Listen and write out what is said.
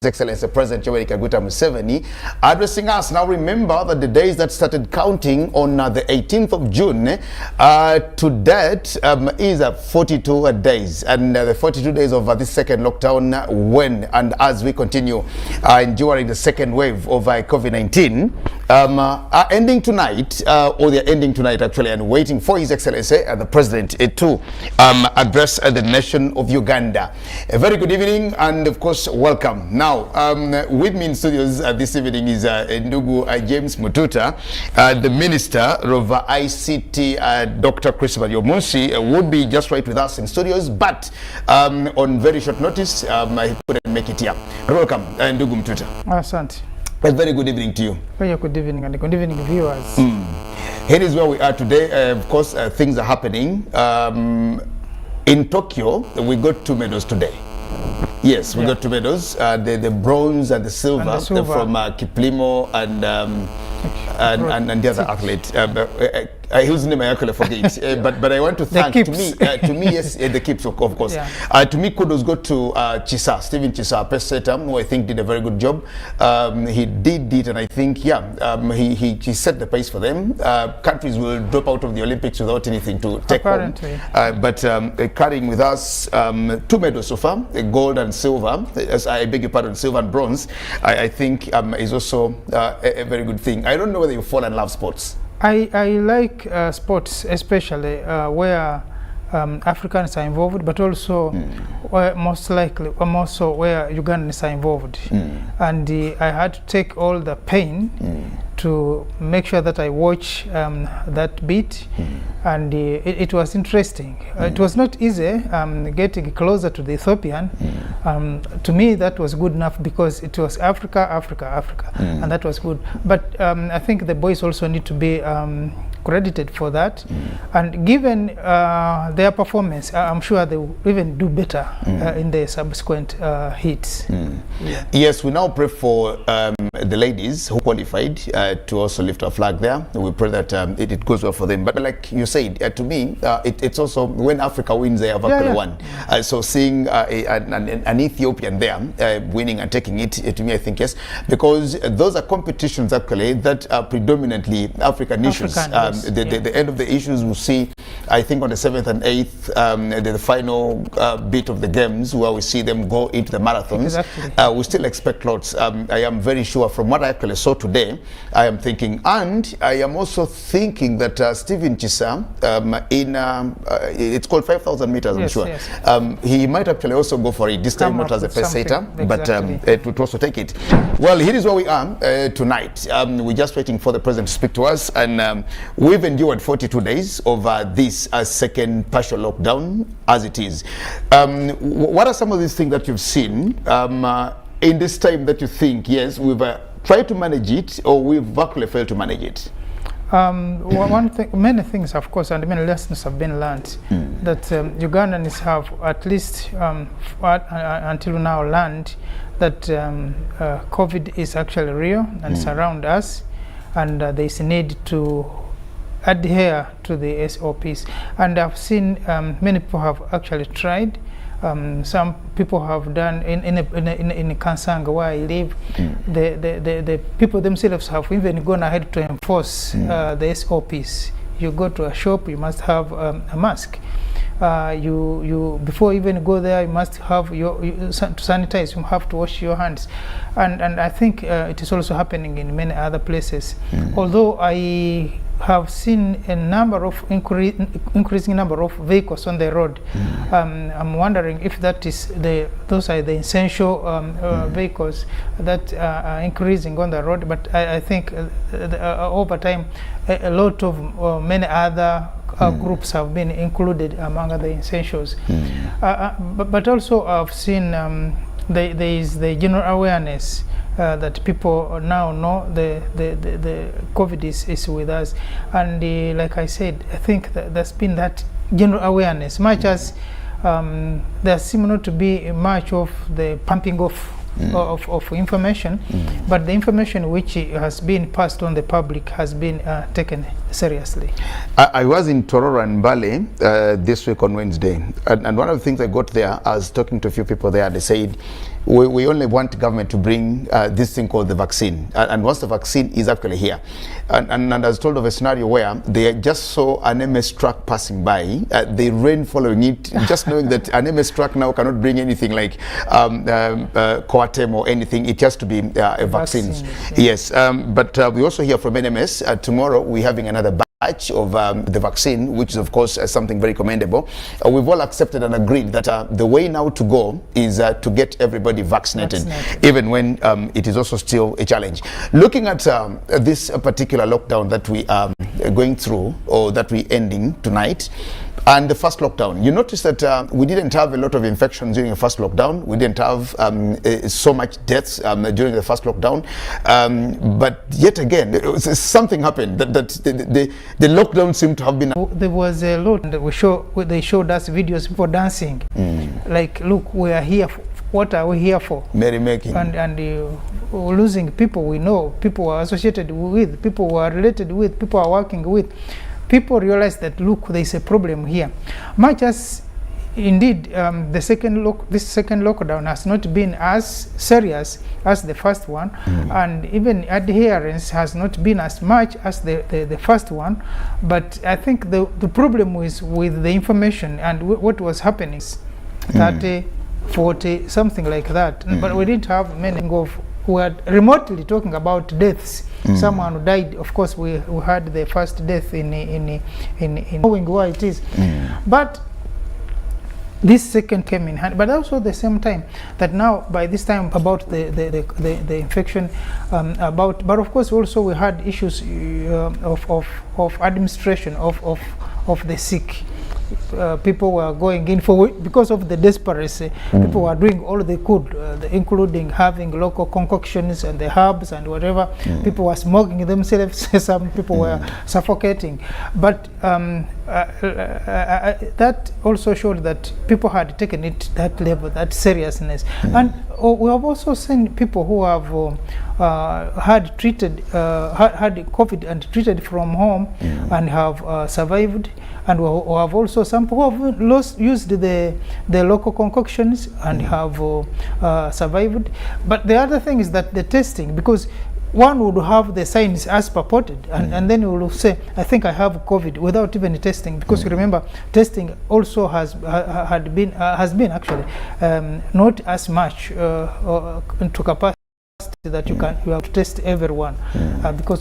Excellency President Yoweri Kaguta Museveni addressing us. Now remember that the days that started counting on the 18th of June to date is 42 days, and the 42 days of this second lockdown when and as we continue enduring the second wave of COVID-19 are ending tonight, or they're ending tonight actually, and waiting for His Excellency the President to address the nation of Uganda. A very good evening and of course welcome. Now with me in studios this evening is Ndugu James Mututa, the Minister of ICT, Dr. Christopher Yomunsi would be just right with us in studios, but on very short notice he couldn't make it here. Welcome Ndugu Mututa. Asante. A very good evening to you. Very good evening, and good evening viewers. Here is where we are today. Of course things are happening. In Tokyo we got 2 medals today. Yes, we got 2 medals, the bronze and the silver, from Kiplimo and the other athlete. Whose name I actually forget, but I want to thank to me yes, the Kips of course. Yeah. To me, kudos go to Stephen Chisa, Peseta, who I think did a very good job. He did it, and I think he set the pace for them. Countries will drop out of the Olympics without anything to take home. But carrying with us 2 medals so far, gold and silver. As I beg your pardon, silver and bronze. I think is also a very good thing. I don't know whether you fall and love sports. I like sports, especially where Africans are involved, but also where most likely, also where Ugandans are involved. And I had to take all the pain to make sure that I watch that beat, and it was interesting. It was not easy getting closer to the Ethiopian. To me, that was good enough because it was Africa, and that was good. But I think the boys also need to be credited for that, and given their performance, I'm sure they will even do better in the subsequent heats. Yes, we now pray for the ladies who qualified to also lift a flag there. We pray that it goes well for them. But like you said, to me, it's also when Africa wins, they have actually won. So seeing an Ethiopian there winning and taking it, to me, I think yes, because those are competitions actually that are predominantly African issues. The end of the issues we'll see, I think on the 7th and 8th, the final bit of the games where we see them go into the marathons. Exactly. We still expect lots. I am very sure from what I actually saw today, I am thinking, and I am also thinking that Stephen Chisa, it's called 5,000 meters, I'm sure. Yes. He might actually also go for it, this time not as a pace setter, but it would also take it. Well, here is where we are tonight. We're just waiting for the president to speak to us, and we've endured 42 days of this second partial lockdown as it is. What are some of these things that you've seen in this time that you think, yes, we've tried to manage it, or we've actually failed to manage it? One thing, many things, of course, and many lessons have been learned that Ugandans have at least until now learned that COVID is actually real and surround us, and there is a need to adhere to the SOPs. And I've seen many people have actually tried. Some people have done in Kansanga where I live. The people themselves have even gone ahead to enforce the SOPs. You go to a shop, you must have a mask. You before you even go there, you must have to sanitize. You have to wash your hands, and I think it is also happening in many other places. Although I have seen a number of increasing number of vehicles on the road. I'm wondering if that is those are the essential vehicles that are increasing on the road. But I think over time, a lot of many other groups have been included among the essentials. But also I've seen there is the general awareness that people now know the COVID is with us, and like I said, I think that there's been that general awareness, much as there seems not to be much of the pumping off of information, but the information which has been passed on the public has been taken seriously. I was in Tororo and Mbale this week on Wednesday, and one of the things I got there, I was talking to a few people there, they said, we only want government to bring this thing called the vaccine, and once the vaccine is actually here, and I was told of a scenario where they just saw an MS truck passing by, they ran following it, just knowing that an MS truck now cannot bring anything like Coatem or anything, it has to be a vaccine. Yes, but we also hear from NMS, tomorrow we're having another batch of the vaccine, which is of course something very commendable. We've all accepted and agreed that the way now to go is to get everybody vaccinated, even when it is also still a challenge. Looking at this particular lockdown that we are going through, or that we're ending tonight, and the first lockdown, you notice that we didn't have a lot of infections during the first lockdown. We didn't have so much deaths during the first lockdown. But yet again, something happened that the lockdown seemed to have been... There was a lot that they showed us videos, people dancing. Like, look, we are here. What are we here for? Merrymaking. And losing people we know, people are associated with, people who are related with, people are working with. People realize that, look, there is a problem here. Much as indeed this second lockdown has not been as serious as the first one, and even adherence has not been as much as the first one, but I think the problem is with the information and what was happening. 30, 40, something like that, but we didn't have many of... We are remotely talking about deaths. Someone who died, of course, we had the first death in knowing why it is. But this second came in hand, but also at the same time that now by this time about the infection, but of course also we had issues of administration of the sick. People were going in for, because of the desperation, people were doing all they could, including having local concoctions and the herbs and whatever. People were smoking themselves, some people were suffocating. But that also showed that people had taken it that level, that seriousness. And we have also seen people who have had COVID and treated from home and have survived, and we have also some who have used the local concoctions and have survived. But the other thing is that the testing, because one would have the signs as purported, and then you will say, I think I have COVID, without even testing, because you remember testing also has been actually not as much to capacity that you have to test everyone because of